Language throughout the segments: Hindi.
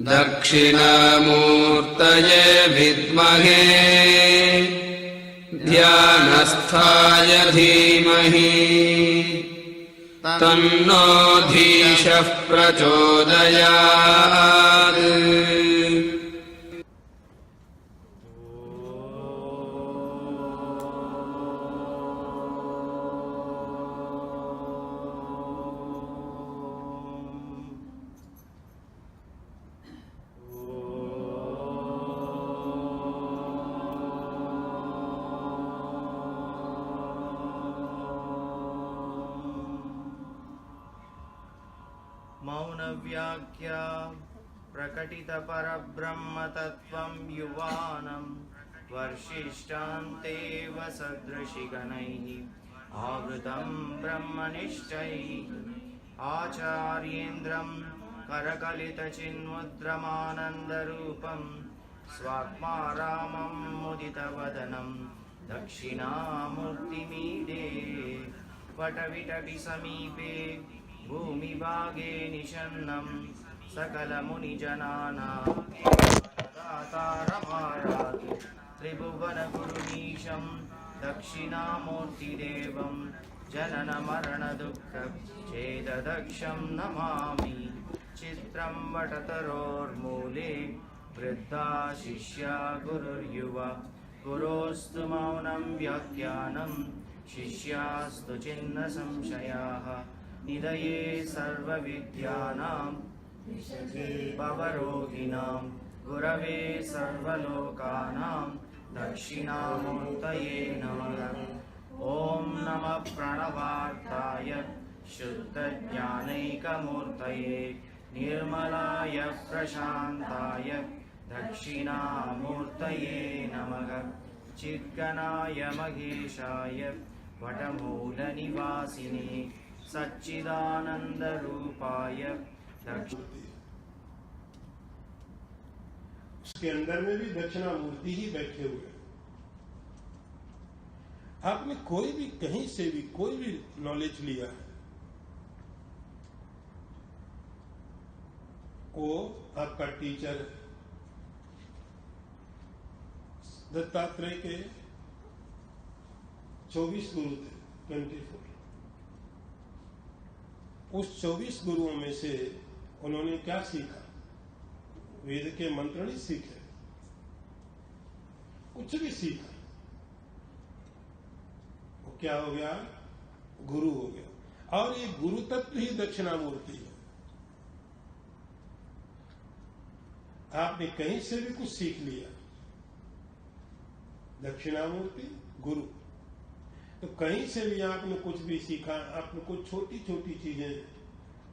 दक्षिणामूर्तये विद्महे ध्यानस्थाय धीमहि तन्नो धीशः प्रचोदयात्। मौनव्याख्या प्रकटितपरब्रह्मतत्त्वं युवानं वर्षिष्ठान्तेव सदृशिगणैः आवृतं ब्रह्मनिष्ठैः आचार्येन्द्रं करकलितचिन्मुद्रमानन्दरूपं स्वात्मारामं मुदितवदनं दक्षिणामूर्तिमीडे वटविटपि समीपे भूमिभागे निषन्नं सकलमुनिजनानां दातारमारात् त्रिभुवनगुरुमीशं दक्षिणामूर्तिदेवं जननमरणदुःखच्छेददक्षं नमामि। चित्रं वटतरोर्मूले वृद्धा शिष्या गुरुर्युवा गुरोस्तु मौनं व्याख्यानं शिष्यास्तु छिन्नसंशयाः निधये सर्वविद्यानां भवरोगिणां गुरवे सर्वलोकानां दक्षिणामूर्तये नमः। ॐ नमः प्रणवार्ताय शुद्धज्ञानैकमूर्तये निर्मलाय प्रशान्ताय दक्षिणामूर्तये नमः। चिद्गणाय महेशाय वटमूलनिवासिने सच्चिदानंद रूपाय उसके अंदर में भी दक्षिणामूर्ति ही बैठे हुए हैं। आपने कोई भी कहीं से भी कोई भी नॉलेज लिया है, वो आपका टीचर है। दत्तात्रेय के 24 गुरु थे, 24। उस 24 गुरुओं में से उन्होंने क्या सीखा? वेद के मंत्र नहीं सीखे, कुछ भी सीखा। वो क्या हो गया? गुरु हो गया। और ये गुरु तत्व ही दक्षिणामूर्ति है। आपने कहीं से भी कुछ सीख लिया, दक्षिणामूर्ति गुरु। तो कहीं से भी आपने कुछ भी सीखा, आपने कुछ छोटी छोटी चीजें,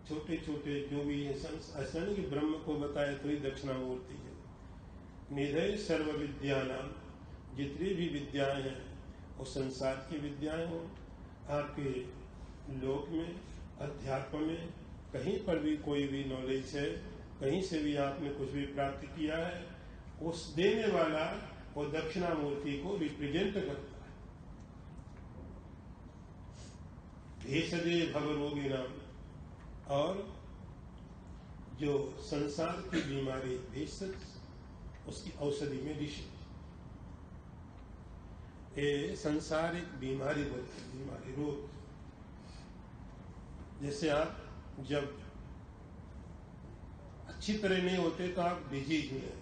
छोटे छोटे जो भी ऐसा नहीं कि ब्रह्म को बताया तो ही दक्षिणामूर्ति है। निधय सर्व विद्यानाम, जितनी भी विद्याएं हैं वो संसार की विद्याएं हो, आपके लोक में, अध्यात्म में, कहीं पर भी कोई भी नॉलेज है, कहीं से भी आपने कुछ भी प्राप्त किया है, उस देने वाला वो दक्षिणामूर्ति को रिप्रेजेंट करता है। भेषजे भवरोगिणाम, और जो संसार की बीमारी, भेषज उसकी औषधि में ऋषि। ये संसार एक बीमारी बोलते हैं, बीमारी, रोग। जैसे आप जब अच्छी तरह नहीं होते तो आप डिजीज में,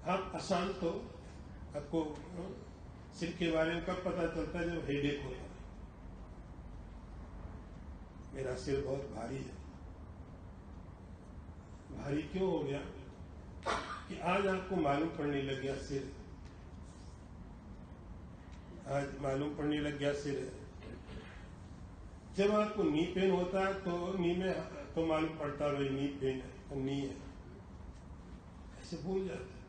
आप अशांत हो, आपको सिर के बारे में कब पता चलता है? जब हेडेक होता है, मेरा सिर बहुत भारी है। भारी क्यों हो गया? कि आज आपको मालूम पड़ने लग गया सिर, आज मालूम पड़ने लग गया सिर है। जब आपको नी पेन होता है तो नी में तो मालूम पड़ता है भाई नी पेन है, तो नी है, ऐसे भूल जाते।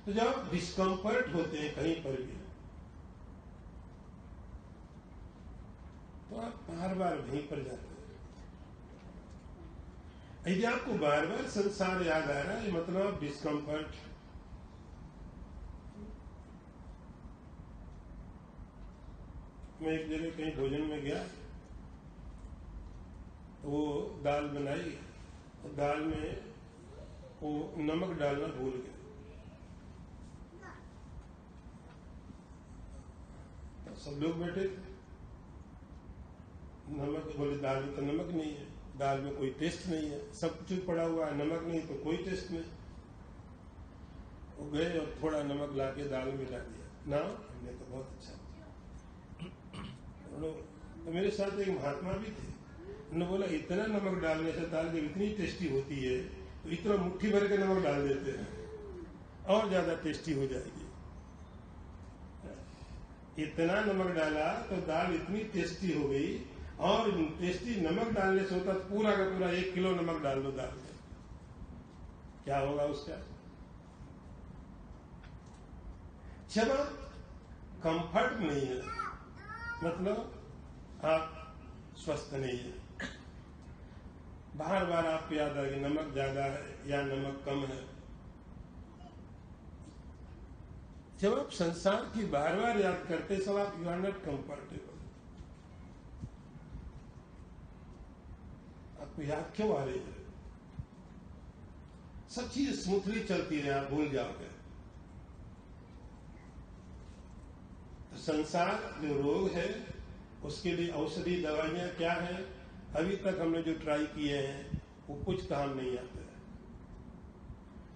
तो जब आप डिस्कम्फर्ट होते हैं कहीं पर भी, तो आप बार बार वहीं पर जाते हैं। यदि आपको बार बार संसार याद आ रहा है, मतलब आप डिस्कम्फर्ट। मैं एक जगह कहीं भोजन में गया, तो वो दाल बनाई, और दाल में वो नमक डालना भूल गए। तो सब लोग बैठे थे, नमक बोले दाल में तो नमक नहीं है, दाल में कोई टेस्ट नहीं है, सब कुछ पड़ा हुआ है, नमक नहीं तो कोई टेस्ट नहीं। वो गए और थोड़ा नमक लाके दाल में डाल दिया, ना हमने तो बहुत अच्छा किया। तो मेरे साथ एक महात्मा भी थे, उन्होंने बोला इतना नमक डालने से दाल जब इतनी टेस्टी होती है तो इतना मुट्ठी भर के नमक डाल देते हैं और ज्यादा टेस्टी हो जाएगी। इतना नमक डाला तो दाल इतनी टेस्टी हो गई, और टेस्टी नमक डालने से होता तो पूरा का पूरा 1 किलो नमक डाल दो दाल में, क्या होगा उसका? जब आप कंफर्ट नहीं है, मतलब आप स्वस्थ नहीं है, बार बार आपको याद आ कि नमक ज्यादा है या नमक कम है। जब आप संसार की बार बार याद करते सब आप यू आर नॉट कंफर्टेबल। आपको याद क्यों आ रही है? सब चीज स्मूथली चलती रहे, आप भूल जाओगे। तो संसार जो रोग है उसके लिए औषधि दवाइयां क्या है? अभी तक हमने जो ट्राई किए हैं वो कुछ काम नहीं आते।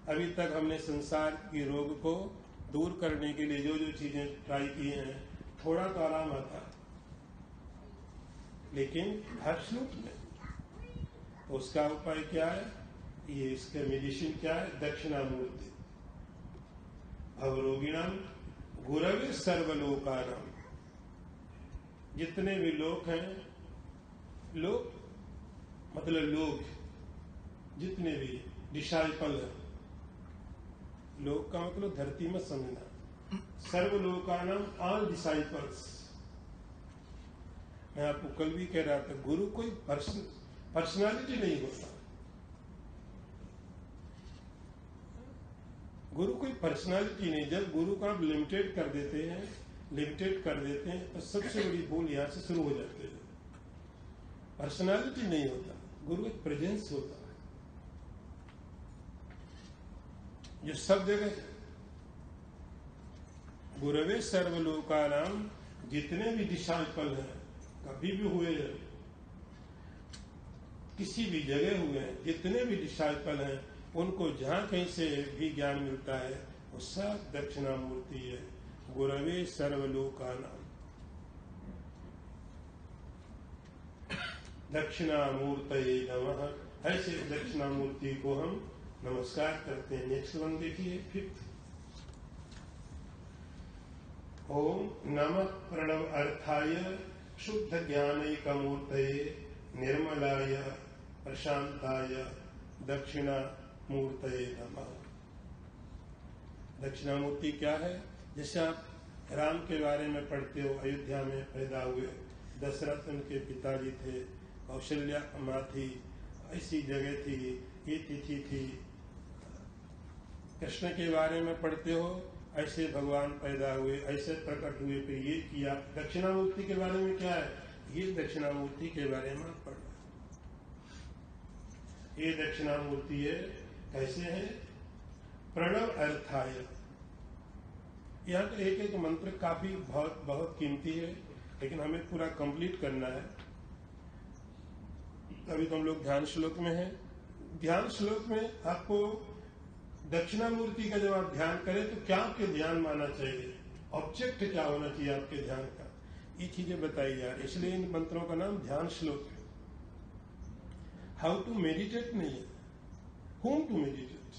अभी तक हमने संसार के रोग को दूर करने के लिए जो जो चीजें ट्राई की हैं, थोड़ा तो आराम आता है, लेकिन हर श्लोक में तो उसका उपाय क्या है? ये इसका मेडिसिन क्या है? दक्षिणामूर्ति अवरोगिणाम गुरवे सर्वलोकानाम। जितने भी लोग हैं, लोग मतलब लोग, जितने भी डिसाइपल है, लोग का मतलब धरती में समझना, सर्वलोकानाम ऑल डिसाइपल्स। मैं आपको कल भी कह रहा था, गुरु कोई पर्सनालिटी नहीं होता। गुरु कोई पर्सनालिटी नहीं। जब गुरु को आप लिमिटेड कर देते हैं तो सबसे बड़ी भूल यहां से शुरू हो जाती है। पर्सनालिटी नहीं होता, गुरु एक प्रेजेंस होता है जो सब जगह। गुरवे सर्वलोकानाम, जितने भी डिसाइपल हैं, कभी भी हुए, किसी भी जगह हुए हैं, जितने भी डिसाइपल हैं, उनको जहां कहीं से भी ज्ञान मिलता है वो सब दक्षिणामूर्ति है। गुरवे सर्वलोकानाम, दक्षिणामूर्तये नमः। ऐसे दक्षिणामूर्ति को हम नमस्कार करते हैं। नेक्स्ट वन देखिए, 5th। ओम नमः प्रणव अर्थाय शुद्ध ज्ञानैकमूर्तये निर्मलाय प्रशांताय दक्षिणामूर्तये नमः। दक्षिणामूर्ति क्या है? जैसे आप राम के बारे में पढ़ते हो, अयोध्या में पैदा हुए, दशरथ उनके पिताजी थे, कौशल्या माँ थी, ऐसी जगह थी, ये तिथि थी। कृष्ण के बारे में पढ़ते हो, ऐसे भगवान पैदा हुए, ऐसे प्रकट हुए, फिर ये किया। दक्षिणामूर्ति के बारे में क्या है? ये दक्षिणामूर्ति के बारे में आप पढ़ रहे। ये दक्षिणामूर्ति है, कैसे है? प्रणव अर्थाय। यहाँ का एक एक मंत्र काफी बहुत बहुत कीमती है, लेकिन हमें पूरा कंप्लीट करना है। अभी तो हम लोग ध्यान श्लोक में हैं। ध्यान श्लोक में आपको दक्षिणामूर्ति का जब आप ध्यान करें तो क्या आपके ध्यान में आना चाहिए, ऑब्जेक्ट क्या होना चाहिए आपके ध्यान का, ये चीजें बताई जा रही। इसलिए इन मंत्रों का नाम ध्यान श्लोक है। हाउ टू मेडिटेट नहीं है, whom to meditate,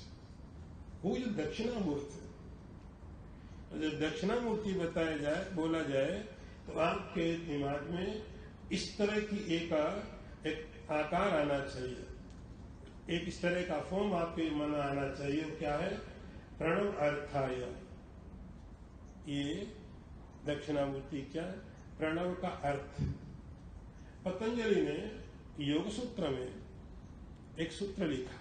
who is Dakshinamurthy. जब दक्षिणामूर्ति बताया जाए, बोला जाए, तो आपके दिमाग में इस तरह की एक आकार आना चाहिए, एक इस तरह का फॉर्म आपके मन में आना चाहिए। क्या है? प्रणव अर्थाय। ये दक्षिणामूर्ति क्या है? प्रणव का अर्थ। पतंजलि ने योग सूत्र में एक सूत्र लिखा।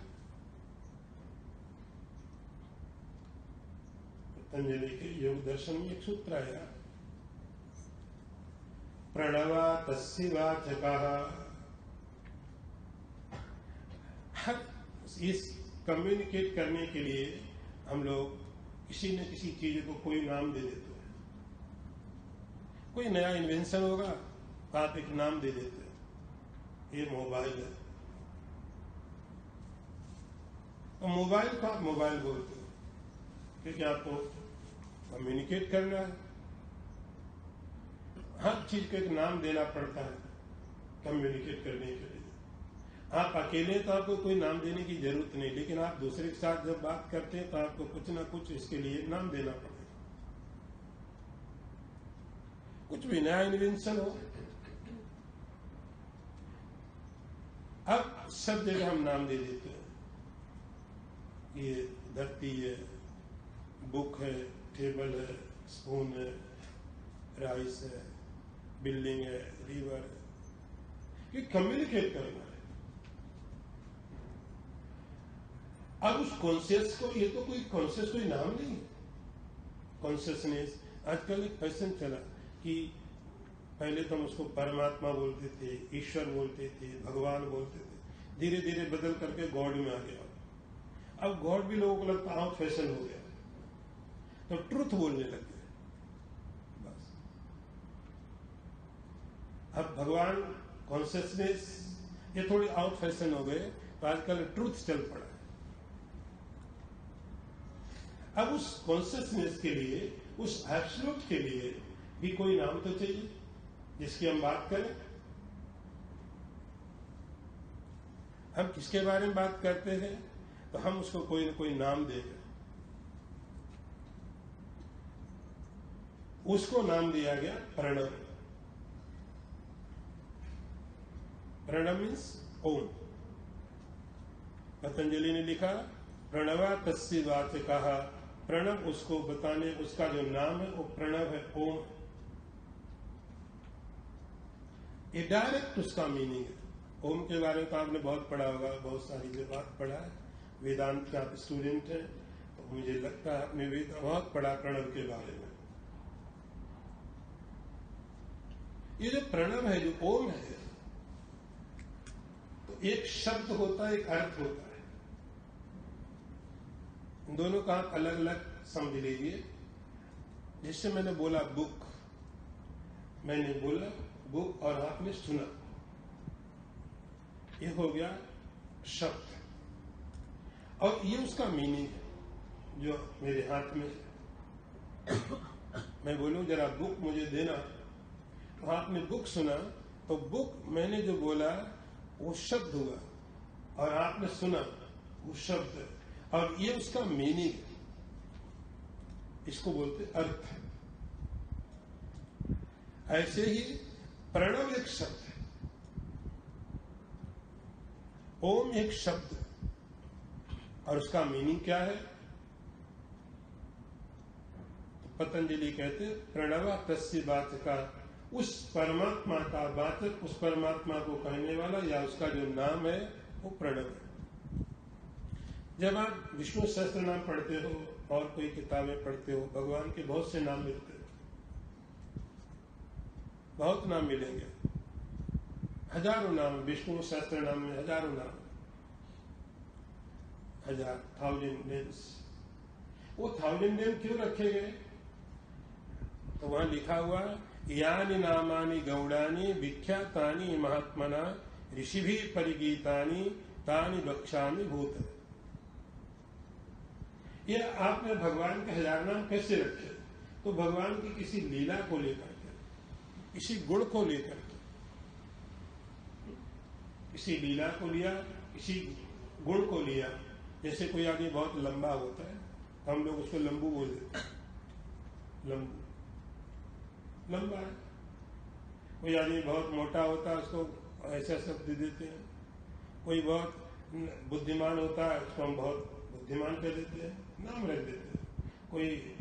पतंजलि के योग दर्शन में एक सूत्र आया, प्रणवा तस्य वाचकः हर इस कम्युनिकेट करने के लिए हम लोग किसी न किसी चीज को कोई नाम दे देते हैं। कोई नया इन्वेंशन होगा तो आप एक नाम दे देते हैं, ये मोबाइल है, तो मोबाइल को आप मोबाइल बोलते हो क्योंकि आपको कम्युनिकेट करना है। हर चीज को एक नाम देना पड़ता है कम्युनिकेट करने के लिए। आप अकेले तो आपको कोई नाम देने की जरूरत नहीं, लेकिन आप दूसरे के साथ जब बात करते हैं तो आपको कुछ ना कुछ इसके लिए नाम देना पड़ेगा। कुछ भी नया इन्वेंशन हो, अब सब जगह हम नाम दे देते हैं। ये धरती है, बुक है, टेबल है, स्पून है, राइस है, बिल्डिंग है, रिवर है, ये कम्युनिकेट करना है। अब उस कॉन्शियस को, ये तो कोई कॉन्शियस कोई नाम नहीं है। कॉन्शियसनेस आजकल एक फैशन चला कि पहले तो हम उसको परमात्मा बोलते थे, ईश्वर बोलते थे, भगवान बोलते थे, धीरे धीरे बदल करके गॉड में आ गया। अब गॉड भी लोगों को लगता आउट फैशन हो गया, तो ट्रुथ बोलने लग गए बस। अब भगवान, कॉन्शियसनेस, ये थोड़ी आउट फैशन हो गए, तो आजकल ट्रुथ चल पड़ा है। अब उस कॉन्शियसनेस के लिए, उस एब्सोल्यूट के लिए भी कोई नाम तो चाहिए जिसकी हम बात करें। हम किसके बारे में बात करते हैं तो हम उसको कोई न कोई नाम देंगे। उसको नाम दिया गया प्रणव। प्रणव मीन्स ओम। पतंजलि ने लिखा प्रणवा तस्य वाचकः, प्रणव उसको बताने, उसका जो नाम है वो प्रणव है, ओम। ये डायरेक्ट उसका मीनिंग है। ओम के बारे में तो आपने बहुत पढ़ा होगा, बहुत सारी जो बात पढ़ा है। वेदांत के आप स्टूडेंट हैं तो मुझे लगता है आपने बहुत पढ़ा प्रणव के बारे में। ये जो प्रणव है, जो ओम है, तो एक शब्द होता है, एक अर्थ होता है। इन दोनों का आप अलग अलग समझ लीजिए। जिससे मैंने बोला बुक, मैंने बोला बुक और आपने सुना, ये हो गया शब्द, और ये उसका मीनिंग है जो मेरे हाथ में है। मैं बोलूं जरा बुक मुझे देना, तो आपने बुक सुना, तो बुक मैंने जो बोला वो शब्द हुआ, और आपने सुना वो शब्द है, और ये उसका मीनिंग है। इसको बोलते अर्थ। ऐसे ही प्रणव एक शब्द है, ओम एक शब्द है, और उसका मीनिंग क्या है? पतंजलि कहते प्रणव तस्य वाचकः, उस परमात्मा का वाचक, उस परमात्मा को कहने वाला या उसका जो नाम है वो प्रणव है। जब आप विष्णु सहस्त्र नाम पढ़ते हो और कोई किताबें पढ़ते हो, भगवान के बहुत से नाम मिलते हैं, बहुत नाम मिलेंगे, हजारों नाम। विष्णु सहस्त्र नाम में हजारों नाम, 1000 नेम्स। वो 1000 नेम क्यों रखे गए? तो वहां लिखा हुआ यानि नामानि गौड़ानि विख्यातानि महात्मना ऋषिभि परिगीतानि तानि वक्ष्यामि भूत। ये आपने भगवान के 1000 नाम कैसे रखे? तो भगवान की किसी लीला को लेकर के, किसी गुण को लेकर के, किसी लीला को लिया, किसी गुण को लिया। जैसे कोई आदमी बहुत लंबा होता है तो हम लोग उसको लंबू बोल देते हैं, लंबू, लंबा है। कोई आदमी बहुत मोटा होता है उसको ऐसा शब्द दे देते हैं। कोई बहुत बुद्धिमान होता है उसको हम बहुत बुद्धिमान कह देते हैं, नाम रख देते हैं। कोई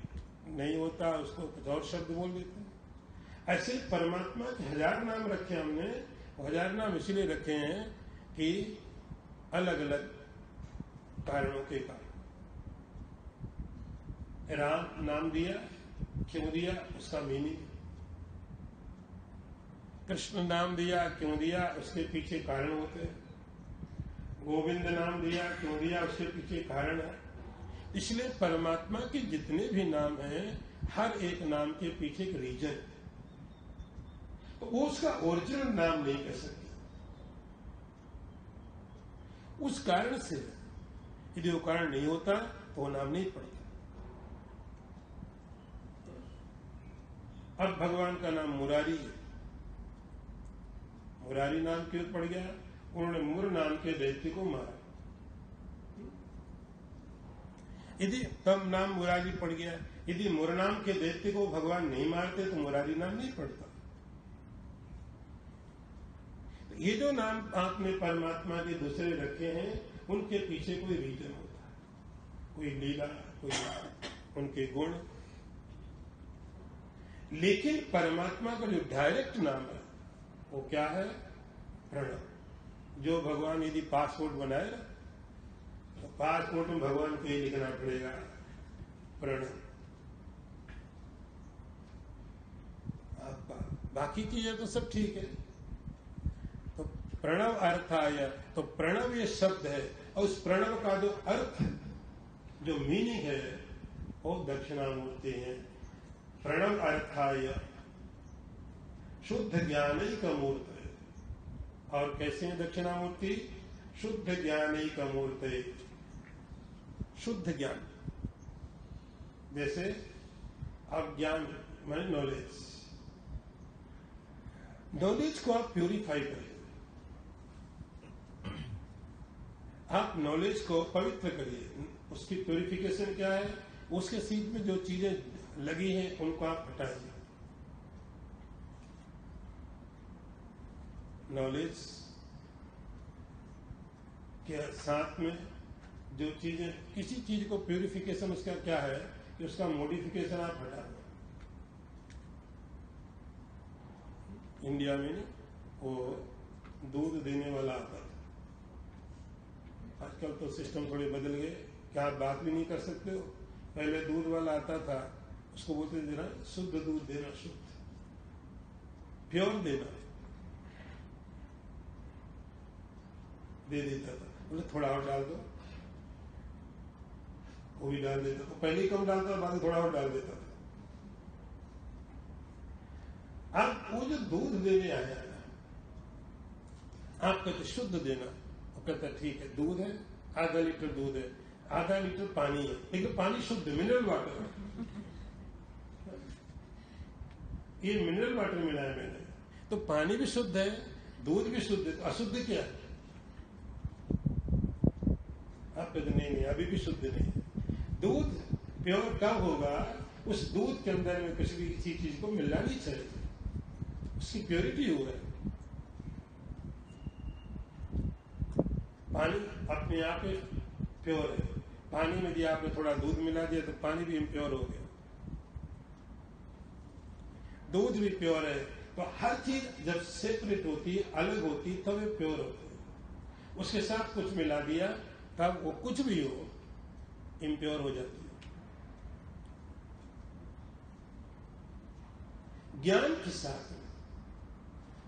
नहीं होता उसको कुछ और शब्द बोल देते हैं। ऐसे परमात्मा के 1000 नाम रखे हमने। 1000 नाम इसलिए रखे हैं कि अलग अलग कारणों के कारण। राम नाम दिया, क्यों दिया, उसका मीनिंग। कृष्ण नाम दिया, क्यों दिया, उसके पीछे कारण होते हैं। गोविंद नाम दिया, क्यों दिया, उसके पीछे कारण है। इसलिए परमात्मा के जितने भी नाम हैं, हर एक नाम के पीछे एक रीजन है, तो वो उसका ओरिजिनल नाम नहीं कह सकते। उस कारण से यदि वो कारण नहीं होता तो वो नाम नहीं पड़ता। अब भगवान का नाम मुरारी है। मुरारी नाम क्यों पड़ गया? उन्होंने मुर नाम के दैत्य को मारा। यदि तब नाम मुरारी पड़ गया। यदि मुर नाम के दैत्य को भगवान नहीं मारते तो मुरारी नाम नहीं पड़ता। ये जो नाम आपने परमात्मा के दूसरे रखे हैं, उनके पीछे कोई रीजन होता है, कोई लीला, कोई उनके गुण। लेकिन परमात्मा का जो डायरेक्ट नाम है वो क्या है? प्रणव। जो भगवान यदि पासपोर्ट बनाए तो पासपोर्ट में भगवान को ही लिखना पड़ेगा, प्रणव। बाकी चीजें तो सब ठीक है। तो प्रणव अर्थाय, तो प्रणव ये शब्द है, और उस प्रणव का जो अर्थ, जो मीनिंग है, वो दक्षिणामूर्ति है। प्रणव अर्थाय शुद्ध ज्ञानैक मूर्त है। और कैसे है दक्षिणामूर्ति? शुद्ध ज्ञानैक मूर्त है। शुद्ध ज्ञान, जैसे आप ज्ञान माने नॉलेज, नॉलेज को आप प्यूरिफाई करिए, आप नॉलेज को पवित्र करिए। उसकी प्यूरिफिकेशन क्या है? उसके सीध में जो चीजें लगी हैं उनको आप हटाइए। नॉलेज के साथ में जो चीजें, किसी चीज को प्यूरिफिकेशन उसका क्या है कि उसका मॉडिफिकेशन आप हटा दो। इंडिया में वो दूध देने वाला आता था, आजकल तो सिस्टम थोड़े बदल गए, क्या आप बात भी नहीं कर सकते हो। पहले दूध वाला आता था, उसको बोलते देना शुद्ध दूध देना, शुद्ध प्योर देना, दे देता था। बोले थोड़ा और डाल दो, वो भी डाल देता। तो पहले ही कम डालता, बाद में थोड़ा और डाल देता था। अब वो जो दूध देने आया है, आप कहते शुद्ध देना, वो कहता ठीक है, दूध है, आधा लीटर दूध है, आधा लीटर पानी है, लेकिन पानी शुद्ध मिनरल वाटर है। ये मिनरल वाटर मिलाया मैंने, तो पानी भी शुद्ध है, दूध भी शुद्ध है, तो अशुद्ध क्या है? आप कहते नहीं, अभी भी शुद्ध नहीं। दूध प्योर कब होगा? उस दूध के अंदर में कुछ भी किसी चीज को मिलना नहीं चाहिए, उसकी प्योरिटी हो है। पानी अपने आप में प्योर है, पानी में यदि आपने थोड़ा दूध मिला दिया तो पानी भी इम्प्योर हो गया। दूध भी प्योर है, तो हर चीज जब सेपरेट होती है, अलग होती है, तब वो प्योर होती है। उसके साथ कुछ मिला दिया तब वो कुछ भी हो इम्प्योर हो जाती है। ज्ञान के साथ में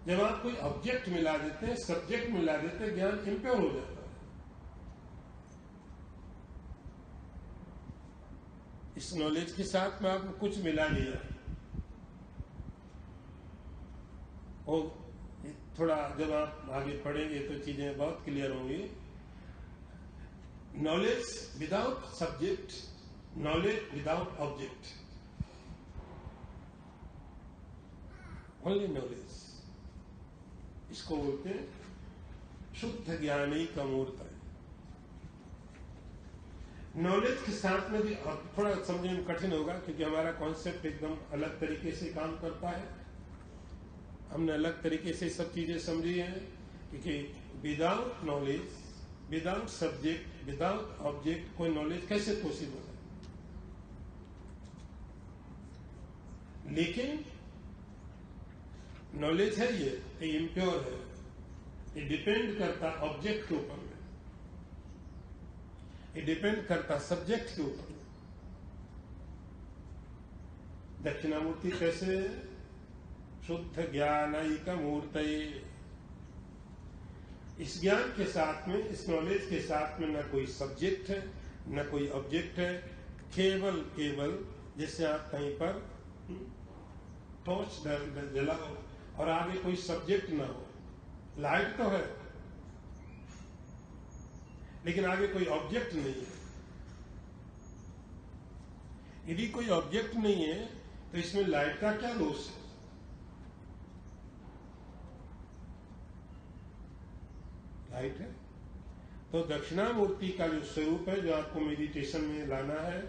जब आप कोई ऑब्जेक्ट मिला देते हैं, सब्जेक्ट मिला देते हैं, ज्ञान इम्प्योर हो जाता है। इस नॉलेज के साथ में आपने कुछ मिला लिया, और थोड़ा जब आप आगे पढ़ेंगे तो चीजें बहुत क्लियर होंगी। Knowledge without subject, knowledge without object, only knowledge, इसको बोलते हैं शुद्ध ज्ञानैक मूर्त है। नॉलेज के साथ में भी थोड़ा समझने में कठिन होगा, क्योंकि हमारा कॉन्सेप्ट एकदम अलग तरीके से काम करता है। हमने अलग तरीके से सब चीजें समझी हैं, क्योंकि without knowledge, without subject, without object कोई नॉलेज कैसे पॉसिबल है। लेकिन नॉलेज है ये इम्प्योर है, ये डिपेंड करता ऑब्जेक्ट के ऊपर में, ये डिपेंड करता सब्जेक्ट के ऊपर में। दक्षिणामूर्ति कैसे? शुद्ध ज्ञानैक मूर्तये। इस ज्ञान के साथ में, इस नॉलेज के साथ में न कोई सब्जेक्ट है न कोई ऑब्जेक्ट है, केवल जैसे आप कहीं पर टॉर्च जलाओ और आगे कोई सब्जेक्ट ना हो, लाइट तो है लेकिन आगे कोई ऑब्जेक्ट नहीं है। यदि कोई ऑब्जेक्ट नहीं है तो इसमें लाइट का क्या दोष है? लाइट है। तो दक्षिणामूर्ति का जो स्वरूप है, जो आपको मेडिटेशन में लाना है,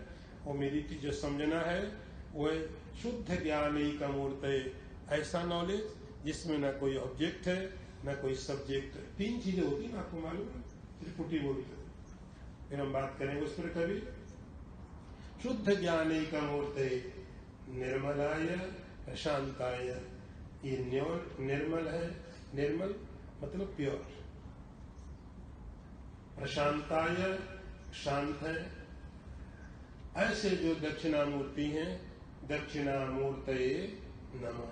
वो मेडिटेशन जो समझना है, वह शुद्ध ज्ञान ही का मूर्त है। ऐसा नॉलेज जिसमें ना कोई ऑब्जेक्ट है ना कोई सब्जेक्ट है। तीन चीजें होती है ना, आपको मालूम है, त्रिपुटी बोलते हैं, फिर हम बात करेंगे उस पर कभी। शुद्ध ज्ञान ही का मूर्त है, निर्मलाय प्रशांताय। ये निर्मल है, निर्मल मतलब प्योर, प्रशांताय शांत है। ऐसे जो दक्षिणामूर्ति हैं, दक्षिणामूर्तये नमः,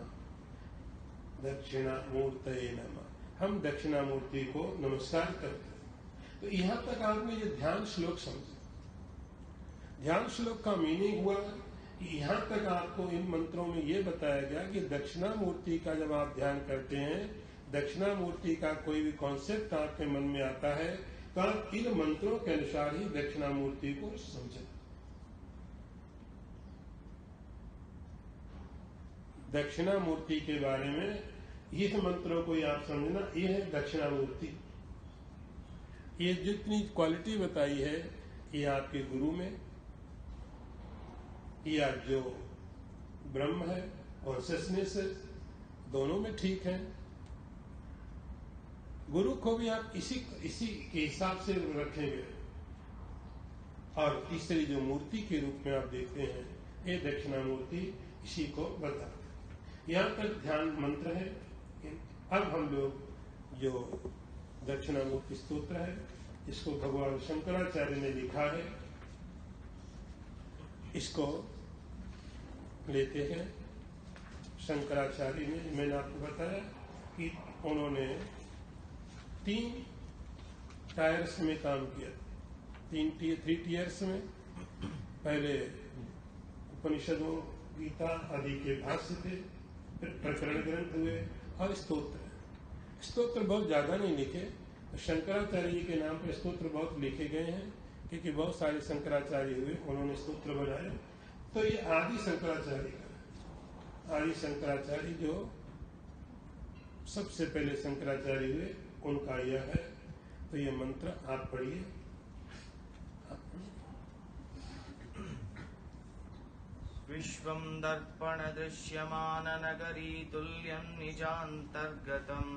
दक्षिणामूर्तये नमः। हम दक्षिणामूर्ति को नमस्कार करते हैं। तो यहां तक आपने ये ध्यान श्लोक समझा। ध्यान श्लोक का मीनिंग हुआ कि यहां तक आपको इन मंत्रों में ये बताया गया कि दक्षिणामूर्ति का जब आप ध्यान करते हैं, दक्षिणामूर्ति का कोई भी कॉन्सेप्ट आपके मन में आता है, तो आप इन मंत्रों के अनुसार ही दक्षिणामूर्ति को समझें। दक्षिणामूर्ति के बारे में ये मंत्रों को आप समझना, ये है दक्षिणामूर्ति। ये जितनी क्वालिटी बताई है, ये आपके गुरु में, या जो ब्रह्म है, कॉन्शियसनेस है, दोनों में ठीक है। गुरु को भी आप इसी के हिसाब से रखेंगे। और तीसरी जो मूर्ति के रूप में आप देखते हैं, ये दक्षिणामूर्ति इसी को बताते हैं। यहाँ तक ध्यान मंत्र है। अब हम लोग जो दक्षिणामूर्ति स्तोत्र है, इसको भगवान शंकराचार्य ने लिखा है, इसको लेते हैं। शंकराचार्य ने, मैंने आपको बताया कि उन्होंने 3 टायर्स में काम किया, 3 टीयर्स में। पहले उपनिषदों, गीता आदि के भाष्य थे, फिर प्रकरण ग्रंथ हुए और स्तोत्र बहुत ज्यादा नहीं लिखे। शंकराचार्य जी के नाम पर स्तोत्र बहुत लिखे गए हैं, क्योंकि बहुत सारे शंकराचार्य हुए, उन्होंने स्तोत्र बनाए। तो ये आदि शंकराचार्य का, आदि शंकराचार्य जो सबसे पहले शंकराचार्य हुए, उनका यह है। तो ये मंत्र आप पढ़िए। विश्वं दर्पण दृश्यमान नगरी तुल्यं निजान्तर्गतम्।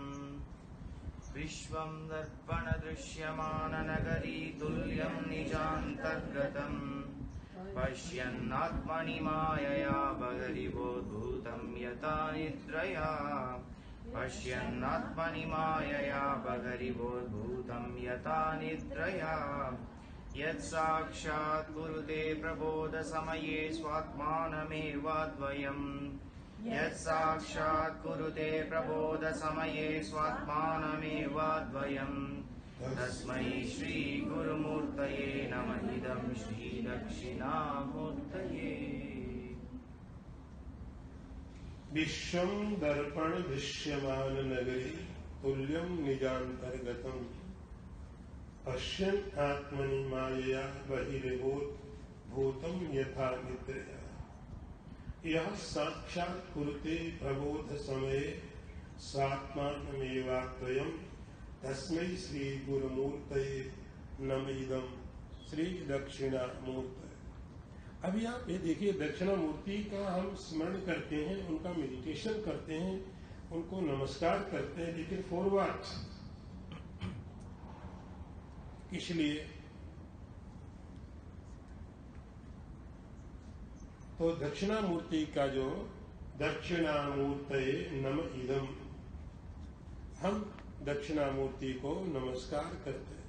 विश्वं दर्पण दृश्यमान नगरी तुल्यं निजान्तर्गतम्। पश्यन्नात्मनि मायया बहिर्बोधभूतं यथा निद्रया। पश्यन्नात्मनि मायया बहिर्बोधभूतं यथा निद्रया। यत्साक्षात् कुरुते प्रबोधसमये स्वात्मानमेवाद्वयम्। यत्साक्षात् कुरुते प्रबोधसमये स्वात्मानमेवाद्वयम्। तस्मै श्रीगुरुमूर्तये नमः। इदं श्रीदक्षिणामूर्तये। विश्वं दर्पण दृश्यमान नगरी तुल्यं निजान्तर्गतम्। पश्यन् आत्मनि मायया बहिर्बोधभूतं यथा निद्रया। यह साक्षात् कुरुते प्रबोध समये स्वात्मानमेवाद्वयम्। तस्मै श्री गुरुमूर्तये नमः। इदं श्री दक्षिणामूर्तये। अभी आप ये देखिए, दक्षिणामूर्ति का हम स्मरण करते हैं, उनका मेडिटेशन करते हैं, उनको नमस्कार करते हैं, लेकिन फॉर व्हाट? इसलिए तो दक्षिणामूर्ति का जो दक्षिणामूर्तये नमः इदं, हम दक्षिणामूर्ति को नमस्कार करते हैं।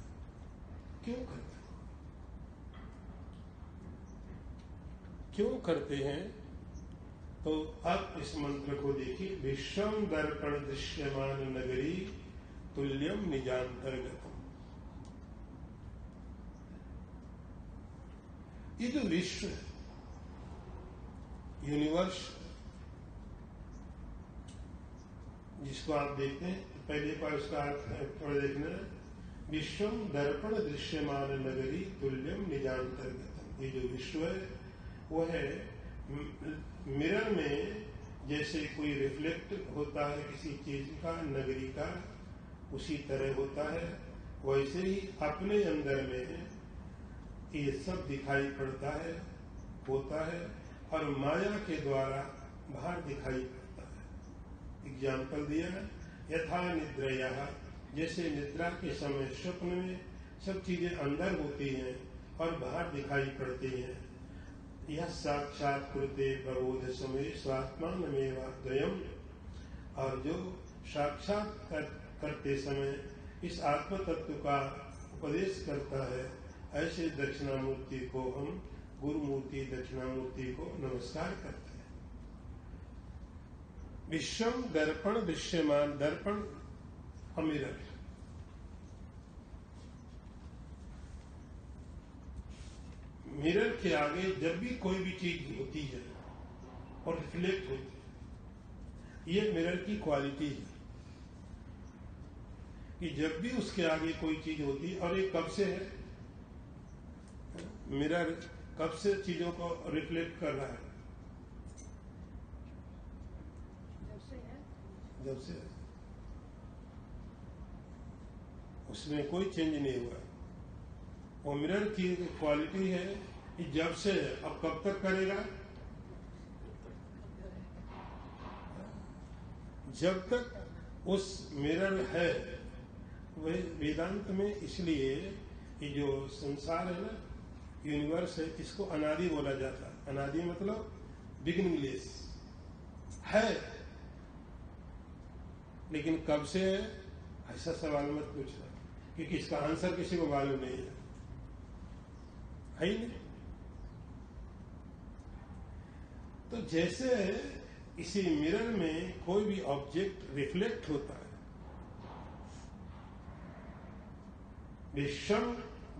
क्यों करते हैं? क्यों करते हैं? तो अब इस मंत्र को देखिए। विश्वं दर्पण दृश्यमान नगरी तुल्यम निजांतर्गतम। ये जो विश्व है, यूनिवर्स, जिसको आप देखते हैं, पहले बार उसका अर्थ थोड़ा देखना है। विश्वम दर्पण दृश्यमान नगरी तुल्यम निजांतर्गतम। ये जो विश्व है वो है मिरर में जैसे कोई रिफ्लेक्ट होता है किसी चीज का, नगरी का, उसी तरह होता है। वैसे ही अपने अंदर में ये सब दिखाई पड़ता है, होता है, और माया के द्वारा बाहर दिखाई पड़ता है। एग्जाम्पल दिया है, यथा निद्रया, जैसे निद्रा के समय स्वप्न में सब चीजें अंदर होती हैं और बाहर दिखाई पड़ती हैं। यह साक्षात कृते प्रबोध समय स्वात्मानमेव द्वयम, और जो साक्षात करते समय इस आत्म तत्व का उपदेश करता है, ऐसे दक्षिणामूर्ति को हम गुरुमूर्ति दक्षिणामूर्ति को नमस्कार करते हैं। विश्वम दर्पण दृश्यमान, दर्पण मिरर, मिरर के आगे जब भी कोई भी चीज होती है और रिफ्लेक्ट होती है, ये मिरर की क्वालिटी है कि जब भी उसके आगे कोई चीज होती है, और ये कब से है, मिरर कब से चीजों को रिफ्लेक्ट कर रहा है, जब से है, उसमें कोई चेंज नहीं हुआ। वो मिरर की क्वालिटी है कि जब से है, अब कब तक करेगा, जब तक उस मिरर है। वह वेदांत में इसलिए ये जो संसार है ना, यूनिवर्स है, इसको अनादि बोला जाता है। अनादि मतलब बिगिनिंगलेस है, लेकिन कब से है ऐसा सवाल मत पूछना, क्योंकि इसका आंसर किसी को मालूम नहीं है ही नहीं। तो जैसे इसी मिरर में कोई भी ऑब्जेक्ट रिफ्लेक्ट होता है, विश्वम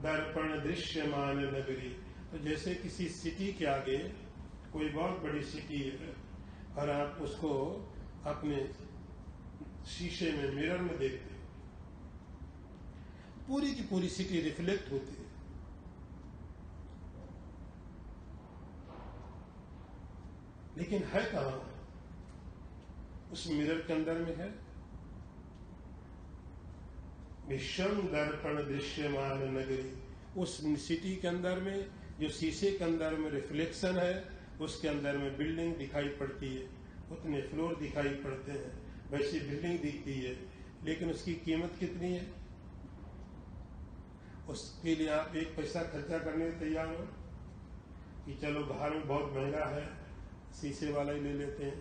दर्पण दृश्यमान नगरी, तो जैसे किसी सिटी के आगे कोई बहुत बड़ी सिटी है और आप उसको अपने शीशे में, मिरर में देखते हैं, पूरी की पूरी सिटी रिफ्लेक्ट होती है। लेकिन है कहां, उस मिरर के अंदर में है। विश्वम दर्पण दृश्यमान नगरी, उस सिटी के अंदर में, जो शीशे के अंदर में रिफ्लेक्शन है, उसके अंदर में बिल्डिंग दिखाई पड़ती है, उतने फ्लोर दिखाई पड़ते हैं, वैसी बिल्डिंग दिखती है। लेकिन उसकी कीमत कितनी है, उसके लिए आप एक पैसा खर्चा करने तैयार हो कि चलो बाहर में बहुत महंगा है, शीशे वाला ही ले लेते हैं,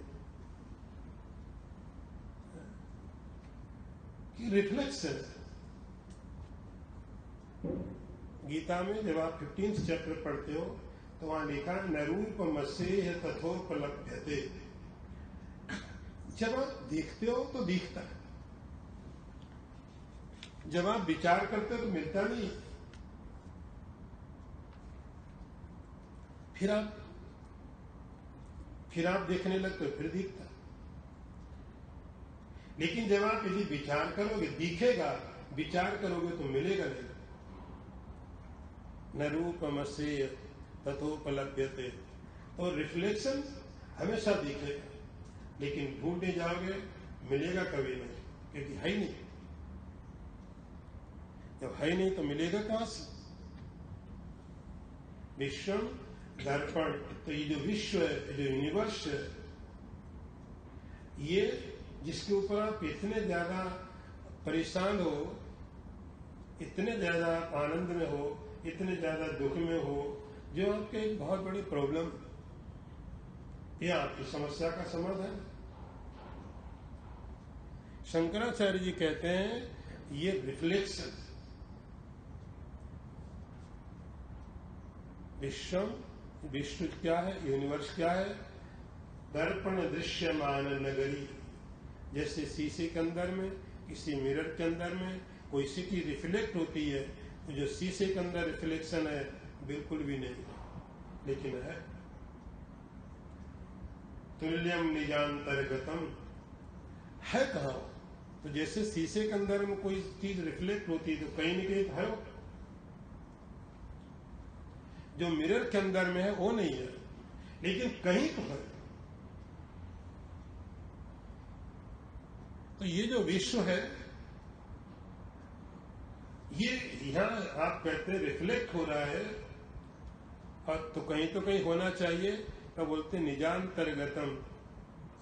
कि रिफ्लेक्शन। गीता में जब आप 15th चैप्टर पढ़ते हो तो वहां लिखा न रूप मसेह तथोपलभ्यते। जब आप देखते हो तो दिखता है, जब आप विचार करते हो तो मिलता नहीं। फिर आप देखने लगते हो, फिर दिखता। लेकिन जब आप यदि विचार करोगे दिखेगा, विचार करोगे तो मिलेगा नहीं। न रूपमसे तथोपलभ्यते, तो रिफ्लेक्शन हमेशा दिखेगा, लेकिन ढूंढने जाओगे मिलेगा कभी नहीं, क्योंकि है ही नहीं। जब है नहीं तो मिलेगा कहां से। विश्वम दर्पण, तो ये जो विश्व है, जो यूनिवर्स है, ये जिसके ऊपर आप इतने ज्यादा परेशान हो, इतने ज्यादा आनंद में हो, इतने ज्यादा दुख में हो, जो आपके एक बहुत बड़ी प्रॉब्लम, ये आपकी समस्या का समाधान है। शंकराचार्य जी कहते हैं ये रिफ्लेक्शन, विश्व क्या है, यूनिवर्स क्या है, दर्पण दृश्यमान नगरी। जैसे शीशे के अंदर में किसी मिरर के अंदर में कोई सिटी रिफ्लेक्ट होती है, तो जो शीशे के अंदर रिफ्लेक्शन है बिल्कुल भी नहीं, लेकिन है। तुल्यम निजांतर्गतम है कहाँ? तो जैसे शीशे के अंदर में कोई चीज रिफ्लेक्ट होती है तो कहीं न कहीं है, जो मिरर के अंदर में है वो नहीं है, लेकिन कहीं तो है। तो ये जो विश्व है, ये यहां आप कहते हैं रिफ्लेक्ट हो रहा है, और तो कहीं होना चाहिए। तो बोलते निजांतर्गतम।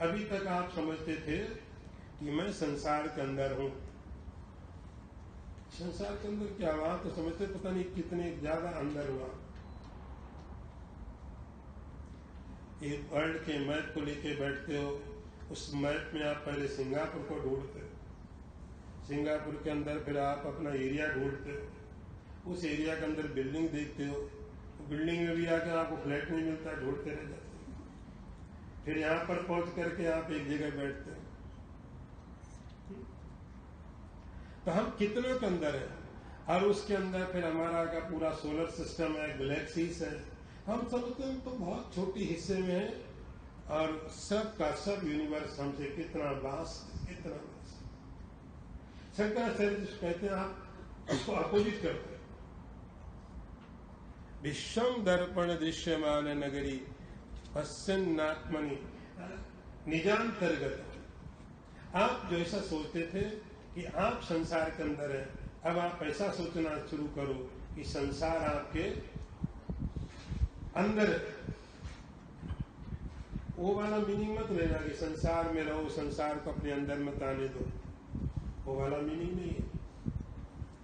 अभी तक आप समझते थे कि मैं संसार के अंदर हूं। संसार के अंदर क्या हुआ तो समझते पता नहीं कितने ज्यादा अंदर हुआ। एक वर्ल्ड के मैप को लेके बैठते हो, उस मैप में आप पहले सिंगापुर को ढूंढते हो, सिंगापुर के अंदर फिर आप अपना एरिया ढूंढते हो, उस एरिया के अंदर बिल्डिंग देखते हो, बिल्डिंग में भी आके आपको फ्लैट नहीं मिलता, ढूंढते रह जाते हो, फिर यहाँ पर पहुंच करके आप एक जगह बैठते हो। तो हम कितनों के अंदर है, और उसके अंदर फिर हमारा का पूरा सोलर सिस्टम है, गैलेक्सीज है। हम समझते हैं तो बहुत छोटी हिस्से में है, और सब का सब यूनिवर्स हमसे कितना वास्ट, कितना वास्ट। शंकराचार्य कहते हैं आप उसको अपोजिट करते हैं। विश्वम दर्पण दृश्यमान नगरी पश्चिन्नात्मनि निजांतर्गत। आप जो ऐसा सोचते थे कि आप संसार के अंदर है, अब आप ऐसा सोचना शुरू करो कि संसार आपके अंदर है। वो वाला मीनिंग मत लेना कि संसार में रहो, संसार को अपने अंदर मत आने दो, वो वाला मीनिंग नहीं है।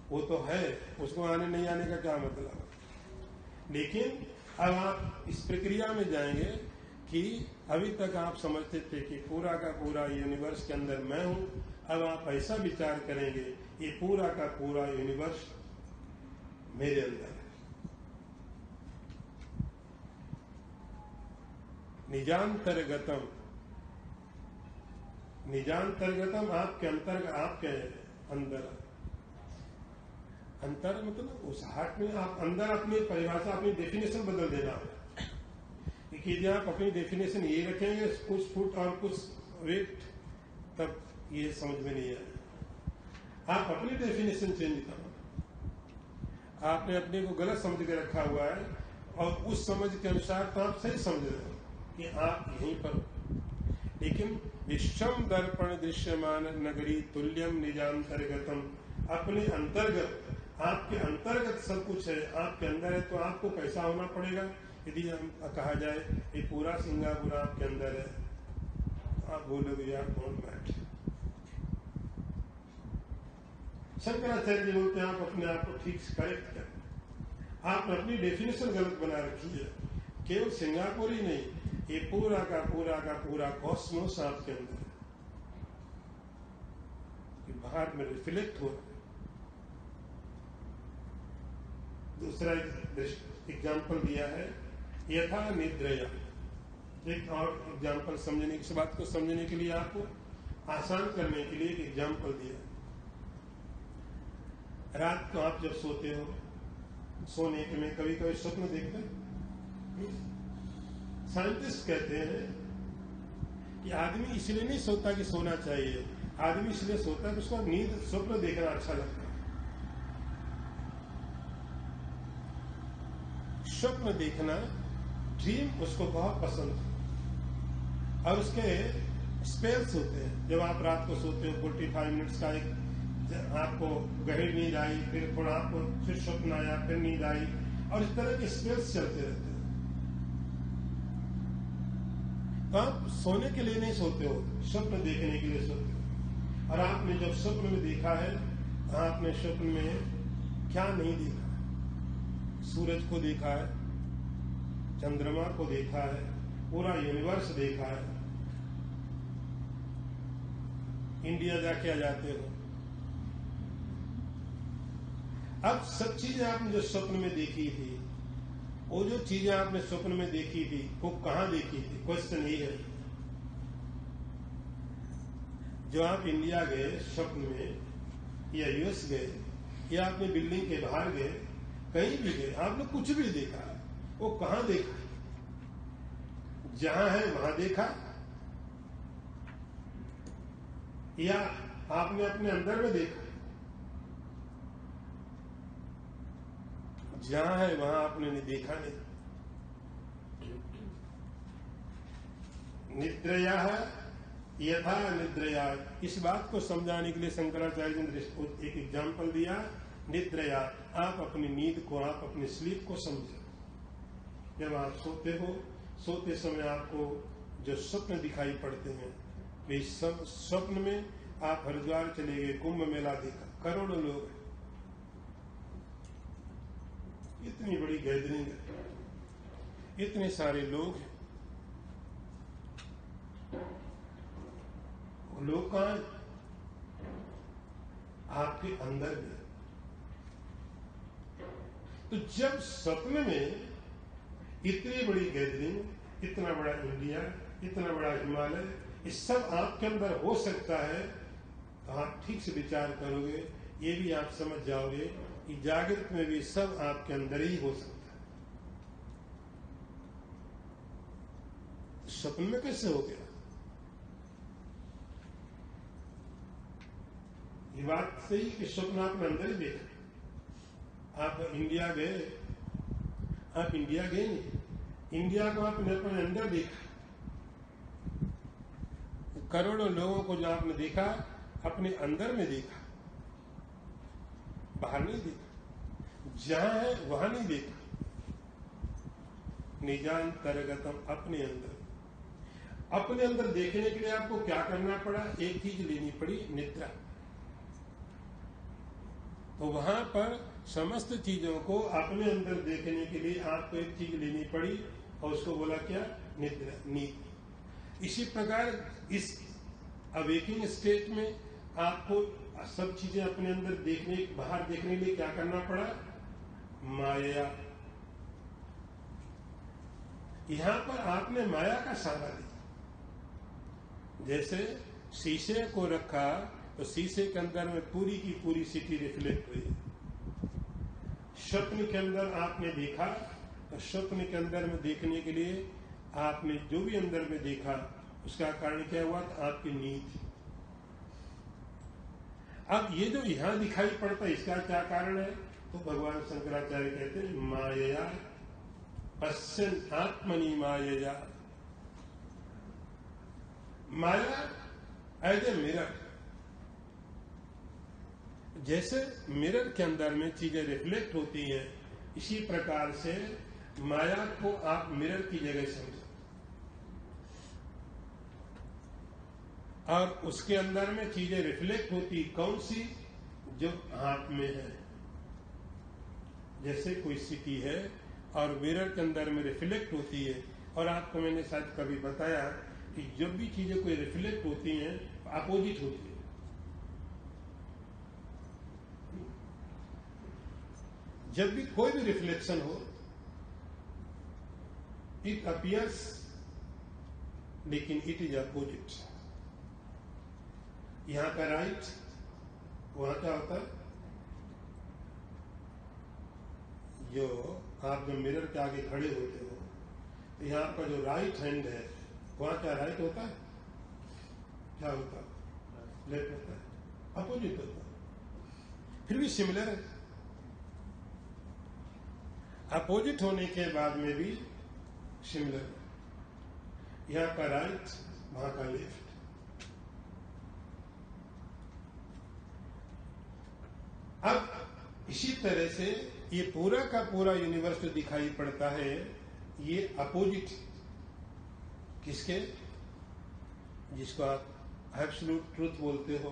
वो तो है, उसको आने नहीं आने का क्या मतलब। लेकिन अब आप इस प्रक्रिया में जाएंगे कि अभी तक आप समझते थे कि पूरा का पूरा यूनिवर्स के अंदर मैं हूं, अब आप ऐसा विचार करेंगे ये पूरा का पूरा यूनिवर्स मेरे अंदर है। निजांतर्गतम, निजांतर्गतम आपके अंतर, आपके अंदर। अंतर मतलब उस हार्ट में आप अंदर अपनी परिभाषा, अपनी डेफिनेशन बदल देना होगा। कि यदि आप अपनी डेफिनेशन ये रखेंगे कुछ फुट और कुछ वेट, तब ये समझ में नहीं आएगा। आप अपनी डेफिनेशन चेंज करो। आपने अपने को गलत समझ के रखा हुआ है, और उस समझ के अनुसार तो आप सही समझ रहे हो कि आप यहीं पर हो। लेकिन विश्वम दर्पण दृश्यमान नगरी तुल्यम निजांतर्गतम, अपने अंतर्गत, आपके अंतर्गत सब कुछ है, आपके अंदर है। तो आपको कैसा होना पड़ेगा? यदि हम कहा जाए ये पूरा सिंगापुर आपके अंदर है, आप बोलोगे यार कौन बैठ। शंकराचार्य जी बोलते हैं आप अपने आप को ठीक करेक्ट करें। आपने अपनी डेफिनेशन गलत बना रखी है। केवल सिंगापुर ही नहीं, ये पूरा का पूरा कॉस्मोस आपके अंदर है, बाहर में रिफ्लेक्ट हो रहा है। दूसरा एग्जाम्पल दिया है यथा निद्रया। एक और एग्जाम्पल समझने, इस बात को समझने के लिए, आपको आसान करने के लिए एक एग्जाम्पल दिया। रात को आप जब सोते हो, सोने के में कभी कभी स्वप्न देखते हैं। साइंटिस्ट कहते हैं कि आदमी इसलिए नहीं सोता कि सोना चाहिए, आदमी इसलिए सोता है कि उसको नींद, स्वप्न देखना अच्छा लगता है। स्वप्न देखना, ड्रीम उसको बहुत पसंद है, और उसके स्पेल्स होते हैं। जब आप रात को सोते हो 45 मिनट्स का एक आपको गहरी नींद आई, फिर थोड़ा आपको फिर स्वप्न आया, फिर नींद आई, और इस तरह के स्पेल्स चलते रहते हैं। तो आप सोने के लिए नहीं सोते हो, स्वप्न देखने के लिए सोते हो। और आपने जब स्वप्न में देखा है, आपने स्वप्न में क्या नहीं देखा? सूरज को देखा है, चंद्रमा को देखा है, पूरा यूनिवर्स देखा है। इंडिया जाके आ जाते हो। अब सब चीजें आपने जो स्वप्न में देखी थी, वो जो चीजें आपने स्वप्न में देखी थी, वो कहां देखी थी? क्वेश्चन ये है। जो आप इंडिया गए स्वप्न में, या यूएस गए, या आपने बिल्डिंग के बाहर गए, कहीं भी गए, आपने कुछ भी देखा, वो कहां देखा? जहां है वहां देखा, या आपने अपने अंदर में देखा? जहां है वहां आपने देखा नहीं। निद्रया यथा निद्रया, इस बात को समझाने के लिए शंकराचार्य ने एक एग्जाम्पल दिया। निद्रया, आप अपनी नींद को, आप अपने स्लीप को समझो। जब आप सोते हो, सोते समय आपको जो स्वप्न दिखाई पड़ते हैं, वे सब स्वप्न में आप हरिद्वार चले गए, कुंभ मेला देखा, करोड़ों लोग, इतनी बड़ी गैदरिंग है, इतने सारे लोग हैं, वो लोग कहां हैं? आपके अंदर में। तो जब स्वप्न में इतनी बड़ी गैदरिंग, इतना बड़ा इंडिया, इतना बड़ा हिमालय, इस सब आपके अंदर हो सकता है, तो आप ठीक से विचार करोगे, ये भी आप समझ जाओगे कि जागृत में भी सब आपके अंदर ही हो सकता है। स्वप्न में कैसे हो गया? ये बात सही कि स्वप्न आपने अंदर ही देखा। आप इंडिया गए, आप इंडिया गए नहीं, इंडिया को आपने अपने अंदर देखा। करोड़ों लोगों को जो आपने देखा, अपने अंदर में देखा, बाहर नहीं देखा। जहां है वहां नहीं देखा। निजांतर्गतम, अपने अंदर। अपने अंदर देखने के लिए आपको क्या करना पड़ा? एक चीज लेनी पड़ी, निद्रा। तो वहां पर समस्त चीजों को अपने अंदर देखने के लिए आपको एक चीज लेनी पड़ी, और उसको बोला क्या? निद्रा, नींद। इसी प्रकार इस अवेकिंग स्टेट में आपको सब चीजें अपने अंदर देखने, बाहर देखने के लिए क्या करना पड़ा? माया। यहां पर आपने माया का सहारा लिया। जैसे शीशे को रखा, तो शीशे के अंदर में पूरी की पूरी सिटी रिफ्लेक्ट हुई। स्वप्न के अंदर आपने देखा, तो स्वप्न के अंदर में देखने के लिए आपने जो भी अंदर में देखा, उसका कारण क्या हुआ? तो आपकी नींद। अब ये जो यहां दिखाई पड़ता है, इसका क्या कारण है? तो भगवान शंकराचार्य कहते हैं मायया पश्यन् आत्मनि मायया। माया एज ए मिरर। जैसे मिरर के अंदर में चीजें रिफ्लेक्ट होती हैं, इसी प्रकार से माया को आप मिरर की जगह समझो, और उसके अंदर में चीजें रिफ्लेक्ट होती कौन सी? जो हाथ में है। जैसे कोई सिटी है और मिरर के अंदर में रिफ्लेक्ट होती है, और आपको मैंने शायद कभी बताया कि जब भी चीजें कोई रिफ्लेक्ट होती हैं, अपोजिट होती है। जब भी कोई भी रिफ्लेक्शन हो, इट अपीयर्स, लेकिन इट इज अपोजिट। यहां का राइट, वहां क्या होता है? जो आप जब मिरर के आगे खड़े होते हो, तो यहां का जो राइट हैंड है, वहां क्या राइट होता है? क्या होता है? लेफ्ट होता है, अपोजिट होता है। फिर भी सिमिलर है। अपोजिट होने के बाद में भी सिमिलर है। यहां का राइट, वहां का लेफ्ट। अब इसी तरह से ये पूरा का पूरा यूनिवर्स जो दिखाई पड़ता है, ये अपोजिट किसके? जिसको आप एब्सोल्यूट ट्रुथ बोलते हो,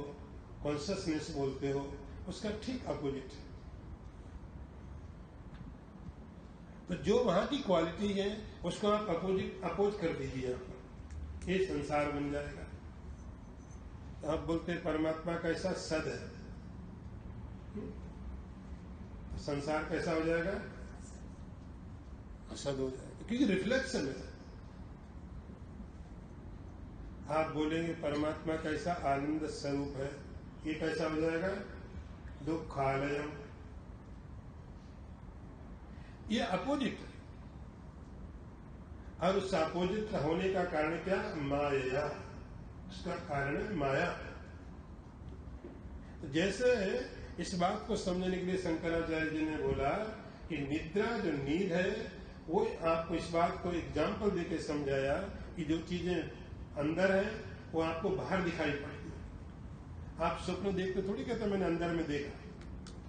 कॉन्शियसनेस बोलते हो, उसका ठीक अपोजिट है। तो जो वहां की क्वालिटी है, उसको आप अपोज कर दीजिए, यहां पर ये संसार बन जाएगा। तो आप बोलते हैं परमात्मा कैसा? सद है। संसार कैसा हो जाएगा? असद हो जाएगा, क्योंकि रिफ्लेक्शन है। आप बोलेंगे परमात्मा कैसा आनंद स्वरूप है, ये कैसा हो जाएगा? दुखालयम। ये अपोजिट है, और उस अपोजिट होने का कारण क्या? माया। उसका कारण है माया। जैसे इस बात को समझने के लिए शंकराचार्य जी ने बोला कि निद्रा जो नींद है, वो आपको इस बात को एग्जाम्पल देके समझाया कि जो चीजें अंदर है वो आपको बाहर दिखाई पड़ती है। आप स्वप्न देखते थोड़ी कहते मैंने अंदर में देखा,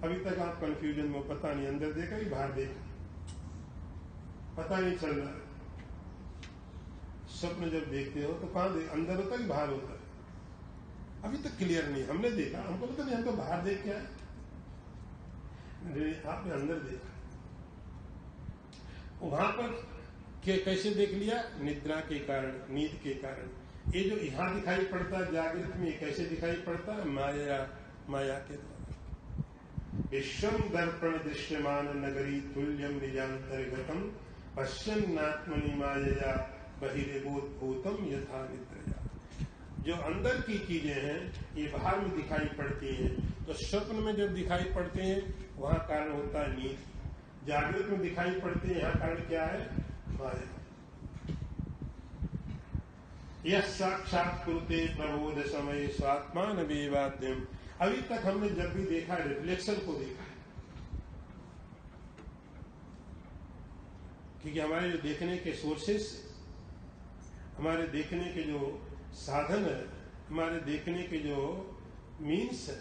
अभी तक आप कंफ्यूजन में, पता नहीं अंदर देखा कि बाहर देखा, पता नहीं चल रहा। स्वप्न जब देखते हो तो कहां देख, अंदर होता है कि बाहर होता है? अभी तक क्लियर नहीं, हमने देखा, हमको पता नहीं, हम तो बाहर देख के आए, आपने अंदर देखा। वहां पर कैसे देख लिया? निद्रा के कारण, नींद के कारण। ये जो यहां दिखाई पड़ता है जागृत में, कैसे दिखाई पड़ता है? माया के द्वारा। विश्वम दर्पण दृश्यमान नगरी तुल्यम निजांतर्गतम पश्यन्नात्मनि मायया बहिर्भूतम यथा निद्रया। जो अंदर की चीजें हैं ये बाहर में दिखाई पड़ती हैं, तो स्वप्न में जब दिखाई पड़ते हैं वहां कारण होता है नींद, जागृत में दिखाई पड़ते हैं, यहाँ कारण क्या है? माया। यह साक्षात कुरुते प्रबोध समय स्वात्मान विवाद्यम। अभी तक हमने जब भी देखा रिफ्लेक्शन को देखा है, क्योंकि हमारे जो देखने के सोर्सेस, हमारे देखने के जो साधन है, हमारे देखने के जो मीन्स है,